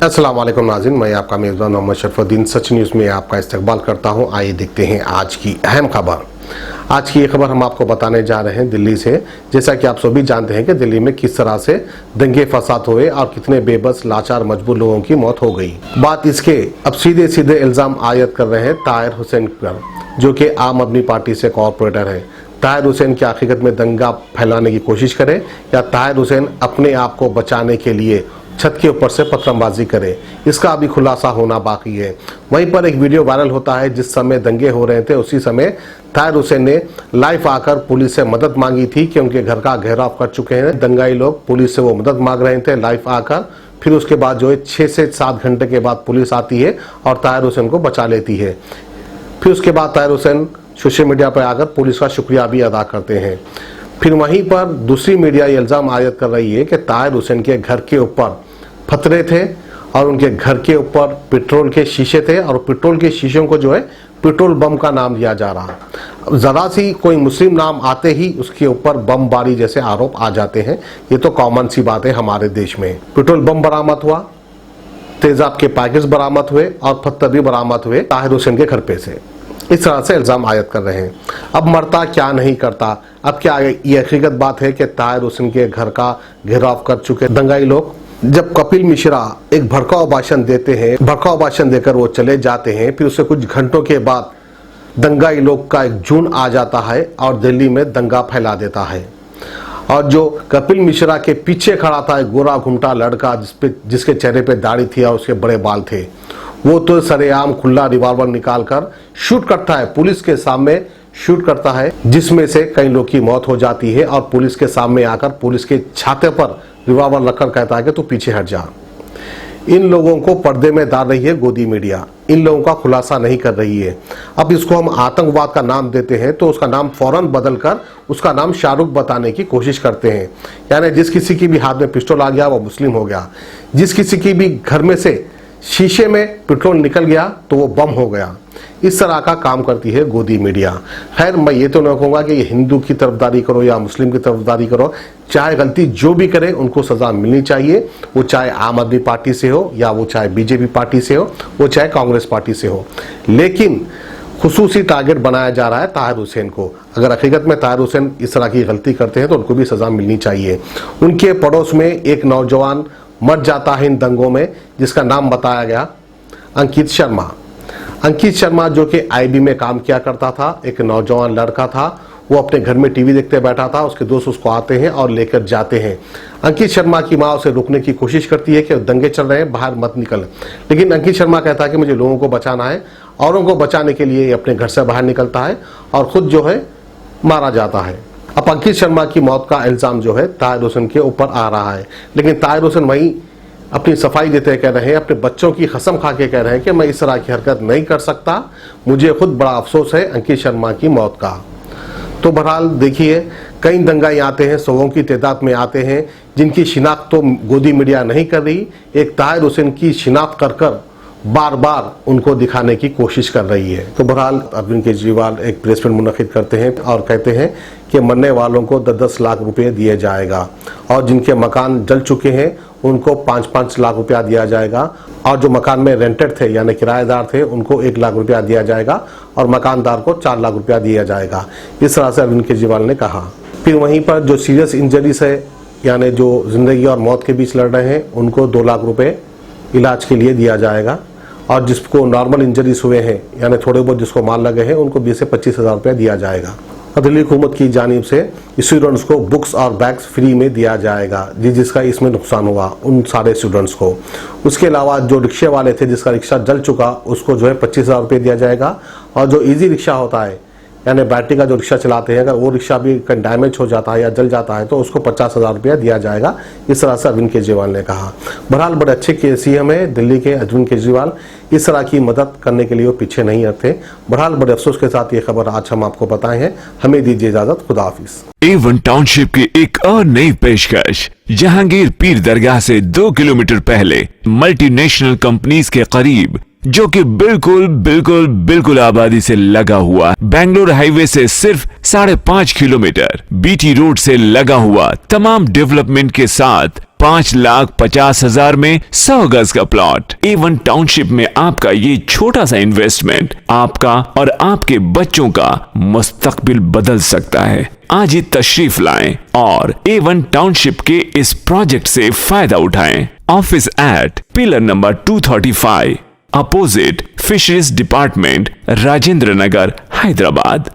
अस्सलाम वालेकुम नाज़रीन, मैं आपका मेज़बान मोहम्मद शरफुद्दीन सच न्यूज़ में आपका इस्तकबाल करता हूं। आइए देखते हैं आज की अहम खबर। आज की ये खबर हम आपको बताने जा रहे हैं दिल्ली से। जैसा कि आप सभी जानते हैं कि दिल्ली में किस तरह से दंगे फसाद हुए और कितने बेबस लाचार मजबूर लोगों की मौत हो गई। बात इसके अब सीधे सीधे इल्ज़ाम आयद कर रहे हैं ताहिर हुसैन पर, जो कि आम आदमी पार्टी से कॉरपोरेटर है। ताहिर हुसैन की हकीकत में दंगा फैलाने की कोशिश करे या ताहिर हुसैन अपने आप को बचाने के लिए छत के ऊपर से पतंगबाजी करे, इसका अभी खुलासा होना बाकी है। वहीं पर एक वीडियो वायरल होता है जिस समय दंगे हो रहे थे, उसी समय ताहिर हुसैन ने लाइव आकर पुलिस से मदद मांगी थी कि उनके घर का घेराव कर चुके हैं दंगाई लोग। पुलिस से वो मदद मांग रहे थे लाइव आकर। फिर उसके बाद जो है 6 से 7 घंटे के बाद पुलिस आती है और ताहिर हुसैन को बचा लेती है। फिर उसके बाद ताहिर हुसैन सोशल मीडिया पर आकर पुलिस का शुक्रिया भी अदा करते हैं। फिर वहीं पर दूसरी मीडिया ये इल्ज़ाम आयद कर रही है कि ताहिर हुसैन के घर के ऊपर फतरे थे और उनके घर के ऊपर पेट्रोल के शीशे थे और पेट्रोल के शीशों को जो है पेट्रोल बम का नाम दिया जा रहा। ज़रा सी कोई मुस्लिम नाम आते ही उसके ऊपर बमबारी जैसे आरोप आ जाते हैं। ये तो कॉमन सी बात है हमारे देश में। पेट्रोल बम बरामद हुआ, तेजाब के पैकेट्स बरामद हुए और पत्थर भी बरामद हुए ताहिर हुसैन के घर पे से। इस तरह से इल्ज़ाम आयद कर रहे हैं। अब मरता क्या नहीं करता। अब क्या ये हकीकत बात है कि ताहिर हुसैन के घर का घेराव कर चुके दंगाई लोग। जब कपिल मिश्रा एक भड़काऊ भाषण देते हैं, भड़काऊ भाषण देकर वो चले जाते हैं, फिर उससे कुछ घंटों के बाद दंगाई लोग का एक झुंड आ जाता है और दिल्ली में दंगा फैला देता है। और जो कपिल मिश्रा के पीछे खड़ा था एक गोरा घुमटा लड़का जिसके चेहरे पे दाढ़ी थी और उसके बड़े बाल थे, वो तो सरेआम खुला रिवॉल्वर निकालकर शूट करता है, पुलिस के सामने शूट करता है, जिसमें से कई लोग की मौत हो जाती है। और पुलिस के सामने आकर पुलिस के छाते पर रिवॉल्वर रखकर कहता है कि तू पीछे हट जा। इन लोगों को पर्दे में डाल रही है गोदी मीडिया, इन लोगों का खुलासा नहीं कर रही है। अब इसको हम आतंकवाद का नाम देते हैं तो उसका नाम फौरन बदलकर उसका नाम शाहरुख बताने की कोशिश करते हैं। यानी जिस किसी की भी हाथ में पिस्टल आ गया वो मुस्लिम हो गया, जिस किसी की भी घर में से शीशे में पेट्रोल निकल गया तो वो बम हो गया। इस तरह का काम करती है गोदी मीडिया। खैर, मैं ये तो नहीं कहूँगा कि ये हिंदू की तरफदारी करो या मुस्लिम की तरफदारी करो, चाहे गलती जो भी करे उनको सजा मिलनी चाहिए। वो चाहे आम आदमी पार्टी से हो या वो चाहे बीजेपी पार्टी से हो, वो चाहे कांग्रेस पार्टी से हो, लेकिन खुसूसी टारगेट बनाया जा रहा है ताहिर हुसैन को। अगर हकीकत में ताहिर हुसैन इस तरह की गलती करते हैं तो उनको भी सजा मिलनी चाहिए। उनके पड़ोस में एक नौजवान मर जाता है इन दंगों में, जिसका नाम बताया गया अंकित शर्मा। अंकित शर्मा जो कि आईबी में काम किया करता था, एक नौजवान लड़का था। वो अपने घर में टीवी देखते बैठा था, उसके दोस्त उसको आते हैं और लेकर जाते हैं। अंकित शर्मा की माँ उसे रोकने की कोशिश करती है कि दंगे चल रहे हैं, बाहर मत निकल, लेकिन अंकित शर्मा कहता है कि मुझे लोगों को बचाना है। औरों को बचाने के लिए अपने घर से बाहर निकलता है और खुद जो है मारा जाता है। अब अंकित शर्मा की मौत का इल्ज़ाम जो है ताहिर हुसैन के ऊपर आ रहा है, लेकिन ताहिर हुसैन वहीं अपनी सफाई देते कह रहे हैं, अपने बच्चों की कसम खा के कह रहे हैं कि मैं इस तरह की हरकत नहीं कर सकता, मुझे खुद बड़ा अफसोस है अंकित शर्मा की मौत का। तो बहरहाल देखिए, कई दंगाई आते हैं, 100 की तादाद में आते हैं, जिनकी शिनाख्त तो गोदी मीडिया नहीं कर रही। एक ताहिर हुसैन की शिनाख्त कर कर बार बार उनको दिखाने की कोशिश कर रही है। तो बहरहाल अरविंद केजरीवाल एक प्रेस मीट मुनक़िद करते हैं और कहते हैं कि मरने वालों को 10-10 लाख रुपए दिए जाएगा और जिनके मकान जल चुके हैं उनको 5-5 लाख रुपया दिया जाएगा, और जो मकान में रेंटेड थे यानी किराएदार थे उनको 1 लाख रुपया दिया जाएगा और मकानदार को 4 लाख रुपया दिया जाएगा। इस तरह से अरविंद केजरीवाल ने कहा। फिर वहीं पर जो सीरियस इंजरीज है यानी जो जिंदगी और मौत के बीच लड़ रहे हैं उनको 2 लाख रुपए इलाज के लिए दिया जाएगा, और जिसको नॉर्मल इंजरीज हुए हैं यानी थोड़े बहुत जिसको मार लगे हैं उनको 20 से 25 हज़ार रुपया दिया जाएगा। दिल्ली हुकूमत की जानिब से स्टूडेंट्स को बुक्स और बैग्स फ्री में दिया जाएगा जिसका इसमें नुकसान हुआ उन सारे स्टूडेंट्स को। उसके अलावा जो रिक्शे वाले थे जिसका रिक्शा जल चुका उसको जो है 25 हज़ार रुपये दिया जाएगा, और जो इजी रिक्शा होता है यानी बैटरी का जो रिक्शा चलाते हैं, अगर वो रिक्शा भी डैमेज हो जाता है या जल जाता है तो उसको 50 हज़ार रुपया दिया जाएगा। इस तरह से अरविंद केजरीवाल ने कहा। बहरहाल बड़े अच्छे सीएम है दिल्ली के अरविंद केजरीवाल, इस तरह की मदद करने के लिए वो पीछे नहीं हटते। बहरहाल बड़े अफसोस के साथ ये खबर आज हम आपको बताए हैं। हमें दीजिए इजाजत, खुदा हाफिज। A1 टाउनशिप की एक और नई पेशकश, जहांगीर पीर दरगाह से 2 किलोमीटर पहले मल्टीनेशनल कंपनीज के करीब, जो कि बिल्कुल आबादी से लगा हुआ, बेंगलोर हाईवे से सिर्फ 5.5 किलोमीटर, बीटी रोड से लगा हुआ, तमाम डेवलपमेंट के साथ 5,50,000 में 100 गज का प्लॉट। A1 टाउनशिप में आपका ये छोटा सा इन्वेस्टमेंट आपका और आपके बच्चों का मुस्तकबिल बदल सकता है। आज ही तशरीफ लाएं और A1 टाउनशिप के इस प्रोजेक्ट से फायदा उठाएं। Office at pillar number 235 opposite fisheries department, Rajendra Nagar, Hyderabad.